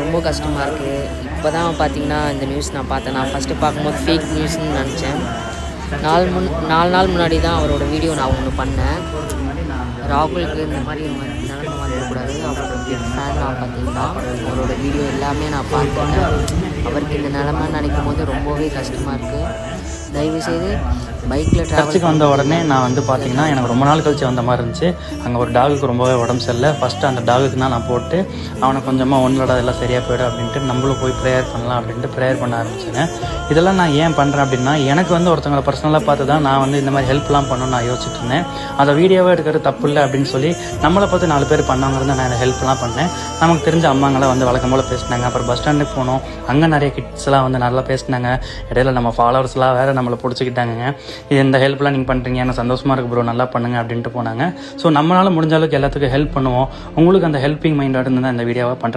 ரொம்ப கஷ்டமாக இருக்குது. இப்போ தான் பார்த்தீங்கன்னா இந்த நியூஸ் நான் பார்த்தேன். நான் ஃபஸ்ட்டு பார்க்கும்போது ஃபேக் நியூஸ்னு நினச்சேன். 4 நாள் முன்னாடி தான் அவரோட வீடியோ நான் ஒன்று பண்ணேன். ராகுலுக்கு இந்த மாதிரி நிலமை வந்துடக்கூடாது, அவரோட பிக் ஃபேன் நான் பார்த்தீங்கன்னா அவரோட வீடியோ எல்லாமே நான் பார்த்துட்டேன். அவருக்கு இந்த நிலமைன்னு நினைக்கும் போது ரொம்பவே கஷ்டமாக இருக்குது. தயவுசெய்து பைக்கில் சர்ச்சுக்கு வந்த உடனே நான் வந்து பார்த்தீங்கன்னா எனக்கு ரொம்ப நாள் கழிச்சு வந்த மாதிரி இருந்துச்சு. அங்கே ஒரு டாகுக்கு ரொம்பவே உடம்பு சரியில்லை. ஃபஸ்ட்டு அந்த டாகுக்கு தான் நான் போட்டு அவனை கொஞ்சமாக ஒன்றோட எல்லாம் சரியாக போய்டும் அப்படின்ட்டு நம்மளும் போய் ப்ரேயர் பண்ணலாம் அப்படின்ட்டு ப்ரேயர் பண்ண ஆரம்பிச்சேங்க. இதெல்லாம் நான் ஏன் பண்ணுறேன் அப்படின்னா, எனக்கு வந்து ஒருத்தவங்களை பர்சனலாக பார்த்து தான் நான் வந்து இந்த மாதிரி ஹெல்ப்லாம் பண்ணணும்னு நான் யோசிச்சுட்டு இருந்தேன். அதை வீடியோவாக எடுக்கிறது தப்பு இல்லை அப்படின்னு சொல்லி நம்மளை பார்த்து 4 பேர் பண்ணவங்க இருந்தால் நான் ஹெல்ப்லாம் பண்ணேன். நமக்கு தெரிஞ்ச அம்மாங்களாம் வந்து வழக்கம் போல் பேசினாங்க. அப்புறம் பஸ் ஸ்டாண்டுக்கு போனோம், அங்கே நிறைய கிட்ஸ்லாம் வந்து நல்லா பேசினாங்க. இடையில நம்ம ஃபாலோவர்ஸ்லாம் வேறு நம்மளை பிடிச்சிக்கிட்டாங்க. இது இந்த ஹெல்ப்லாம் நீங்கள் பண்ணுறீங்க, எனக்கு சந்தோஷமாக இருக்குது ப்ரோ, நல்லா பண்ணுங்க அப்படின்ட்டு போனாங்க. ஸோ நம்மளால் முடிஞ்ச அளவுக்கு எல்லாத்துக்கும் ஹெல்ப் பண்ணுவோம். உங்களுக்கு அந்த ஹெல்ப்பிங் மைண்டோட இருந்து தான் இந்த வீடியோவாக பண்ணுறேன்.